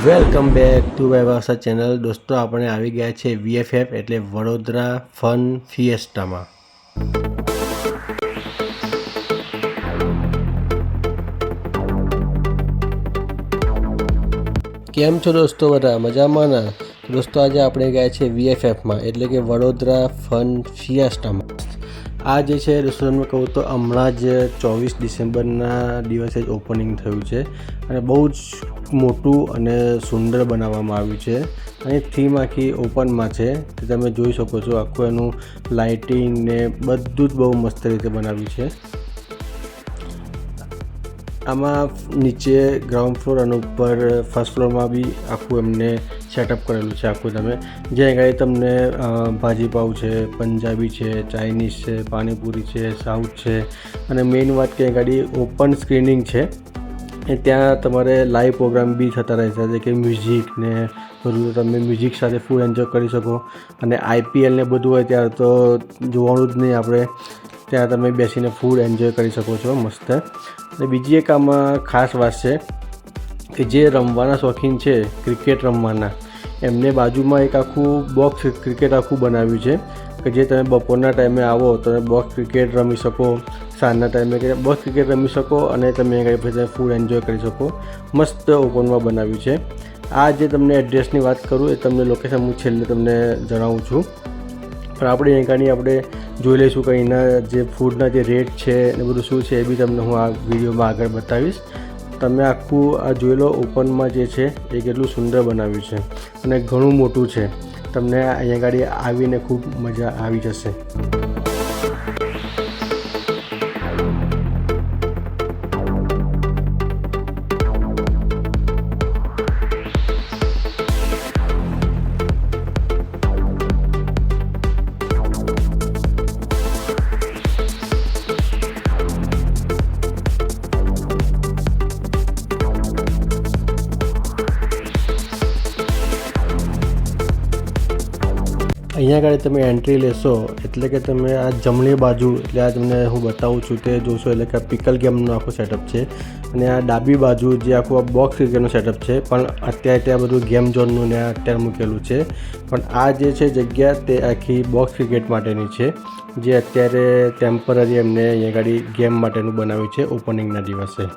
Welcome back to વાયવાસા channel. દોસ્તો આપણે આવી ગયા છે VFF એટલે વડોદરા ફન ફિએસ્ટામાં. કેમ છો દોસ્તો, બધા મજામાં ને? દોસ્તો આજે આપણે ગયા છે VFFમાં એટલે કે વડોદરા ફન ફિએસ્ટામાં. આ જે છે દોસ્તો તમને કહું તો હમણાં જ 24 ડિસેમ્બરના દિવસે જ ઓપનિંગ થયું છે અને બહુ જ મોટું અને સુંદર બનાવવામાં આવ્યું છે. અને થીમ આખી ઓપનમાં છે તે તમે જોઈ શકો છો. આખું એનું લાઇટિંગ ને બધું જ બહુ મસ્ત રીતે બનાવ્યું છે. આમાં નીચે ગ્રાઉન્ડ ફ્લોર અને ઉપર ફર્સ્ટ ફ્લોરમાં બી આખું એમને સેટઅપ કરેલું છે. આખું તમે જ્યાં આગળ તમને ભાજીપાવ છે, પંજાબી છે, ચાઇનીઝ છે, પાણીપુરી છે, સાઉથ છે અને મેઇન વાત કે આગળ ઓપન સ્ક્રીનિંગ છે એ ત્યાં તમારે લાઈવ પ્રોગ્રામ બી થતા રહેશે, જે કે મ્યુઝિક ને બધું તમે મ્યુઝિક સાથે ફૂલ એન્જોય કરી શકો. અને IPL ને બધું હોય ત્યારે તો જોવાનું જ નહીં આપણે, ત્યાં તમે બેસીને ફૂલ એન્જોય કરી શકો છો મસ્ત. અને બીજી એક આમાં ખાસ વાત છે કે જે રમવાના શોખીન છે ક્રિકેટ રમવાના, એમને બાજુમાં એક આખું બોક્સ ક્રિકેટ આખું બનાવ્યું છે કે જે તમે બપોરના ટાઈમે આવો તો તમે બોક્સ ક્રિકેટ રમી શકો, સાંજના ટાઈમે કે બોક્સ ક્રિકેટ રમી શકો અને તમે પછી ફૂલ એન્જોય કરી શકો. મસ્ત ઓપનમાં બનાવ્યું છે. આ જે તમને એડ્રેસની વાત કરું એ તમને લોકેશન હું છેલ્લે તમને જણાવું છું. પણ આપણે આપણે જોઈ લઈશું કે અહીંના જે ફૂડના જે રેટ છે ને બધું શું છે એ બી તમને હું આ વિડીયોમાં આગળ બતાવીશ. તમે આખું આ જોઈ લો ઓપનમાં જે છે એ કેટલું સુંદર બનાવ્યું છે અને ઘણું મોટું છે. તમને અહીંયા આગળ આવીને ખૂબ મજા આવી જશે. અહીંયા આગળ તમે એન્ટ્રી લેશો એટલે કે તમે આ જમણી બાજુ એટલે આ તમને હું બતાવું છું તે જોશો એટલે કે પિકલ ગેમનો આખો સેટઅપ છે. અને આ ડાબી બાજુ જે આખું આ બોક્સ ક્રિકેટનું સેટઅપ છે, પણ અત્યારે ત્યાં બધું ગેમ ઝોનનું ને અત્યારે મૂકેલું છે. પણ આ જે છે જગ્યા તે આખી બોક્સ ક્રિકેટ માટેની છે, જે અત્યારે ટેમ્પરરી એમને અહીંયા આગળ ગેમ માટેનું બનાવ્યું છે ઓપનિંગના દિવસે.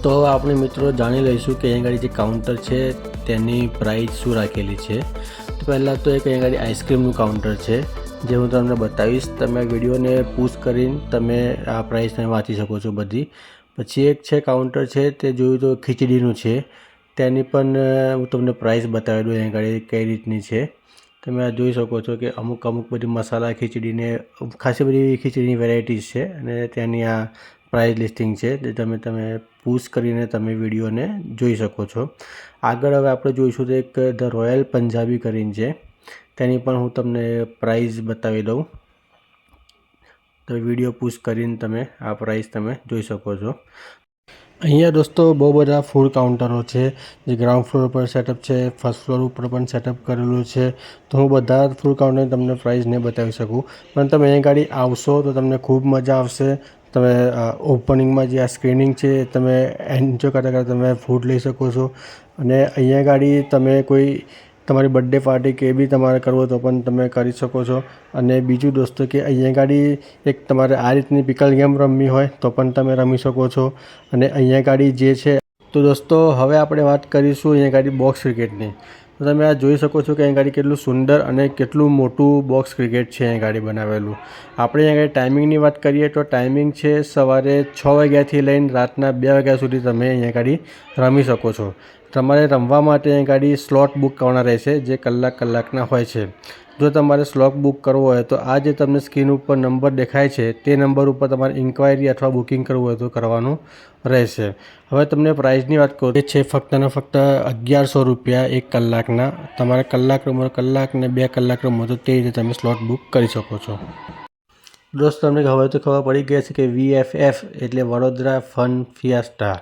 તો હવે આપણે મિત્રો જાણી લઈશું કે અહીં આગળ જે કાઉન્ટર છે તેની પ્રાઇસ શું રાખેલી છે. તો પહેલાં તો એક અહીં આગળ આઈસ્ક્રીમનું કાઉન્ટર છે જે હું તમને બતાવીશ. તમે વિડીયોને પુશ કરીને તમે આ પ્રાઇસને વાંચી શકો છો બધી. પછી એક છે કાઉન્ટર છે તે જોયું તો ખીચડીનું છે, તેની પણ હું તમને પ્રાઇસ બતાવી દઉં અહીં આગળ કઈ રીતની છે. તમે આ જોઈ શકો છો કે અમુક બધી મસાલા ખીચડીને ખાસી બધી ખીચડીની વેરાયટીઝ છે અને તેની આ પ્રાઇસ લિસ્ટિંગ છે જે તમે પુશ કરીને તમે વિડીયોને જોઈ શકો છો. આગળ હવે આપણે જોઈશું તો એક ધ રોયલ પંજાબી કરીને છે, તેની પણ હું તમને પ્રાઇસ બતાવી દઉં. તો વિડીયો પુશ કરીને તમે આ પ્રાઇસ તમે જોઈ શકો છો. અહીંયા દોસ્તો બહુ બધા ફૂડ કાઉન્ટરો છે, જે ગ્રાઉન્ડ ફ્લોર પર સેટઅપ છે, ફર્સ્ટ ફ્લોર ઉપર પણ સેટઅપ કરેલું છે. તો હું બધા ફૂડ કાઉન્ટરની તમને પ્રાઇસ નહીં બતાવી શકું, પણ તમે અહીં ગાડી આવશો તો તમને ખૂબ મજા આવશે. તમે ઓપનિંગમાં જે આ સ્ક્રીનિંગ છે તમે એન્જોય કરતાં કરતાં તમે ફૂડ લઈ શકો છો. અને અહીંયા ગાડી તમે કોઈ તમારી બર્થડે પાર્ટી કે બી તમારે કરવો તો પણ તમે કરી શકો છો. અને બીજું દોસ્તો કે અહીંયા ગાડી એક તમારે આ રીતની પિકલ ગેમ રમવી હોય તો પણ તમે રમી શકો છો. અને અહીંયા ગાડી જે છે તો દોસ્તો હવે આપણે વાત કરીશું અહીંયા ગાડી બોક્સ ક્રિકેટની. તો તમે આ જોઈ શકો છો કે અહીં ગાડી કેટલું સુંદર અને કેટલું મોટું બોક્સ ક્રિકેટ છે અહીં ગાડી બનાવેલું. આપણે અહીં આગળ ટાઈમિંગની વાત કરીએ તો ટાઈમિંગ છે સવારે 6 વાગ્યાથી લઈને રાતના 2 વાગ્યા સુધી તમે અહીં ગાડી રમી શકો છો. તમારે રમવા માટે અહીં ગાડી સ્લોટ બુક કરવાના રહેશે જે કલાકના હોય છે. જો તમારે સ્લોટ બુક કરવો હોય તો આ જે તમને સ્ક્રીન ઉપર નંબર દેખાય છે તે નંબર ઉપર તમારે ઇન્ક્વાયરી અથવા બુકિંગ કરવું હોય તો કરવાનું રહેશે. હવે તમને પ્રાઇસની વાત કરું, એ છે ફક્ત ને ફક્ત 1100 રૂપિયા 1 કલાકના. તમારે કલાક ને 2 કલાક રમવો તો તે રીતે તમે સ્લોટ બુક કરી શકો છો. દોસ્તો તમને હવે તો ખબર પડી ગઈ છે કે VFF એટલે વડોદરા ફન ફિયાસ્ટા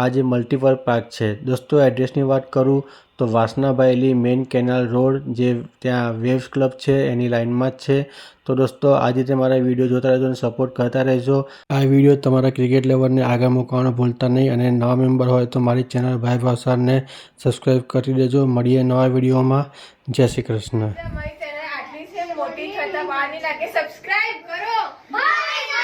આ જે મલ્ટીપલ પાર્ક છે. દોસ્તો એડ્રેસની વાત કરું તો વાસના બાયલી મેઇન કેનાલ રોડ, જે ત્યાં વેવ્સ ક્લબ છે એની લાઇનમાં જ છે. તો દોસ્તો આજે તમારા વિડીયો જોતા રહેજો અને સપોર્ટ કરતા રહેજો. આ વિડીયો તમારા ક્રિકેટ લેવલને આગળ મૂકવાનું ભૂલતા નહીં, અને નવા મેમ્બર હોય તો મારી ચેનલ ભાઈ ભાવસારને સબસ્ક્રાઈબ કરી દેજો. મળીએ નવા વિડીયોમાં. જય શ્રી કૃષ્ણ. મોટી થતા વાર નહીં લાગે, સબસ્ક્રાઇબ કરો. બાય.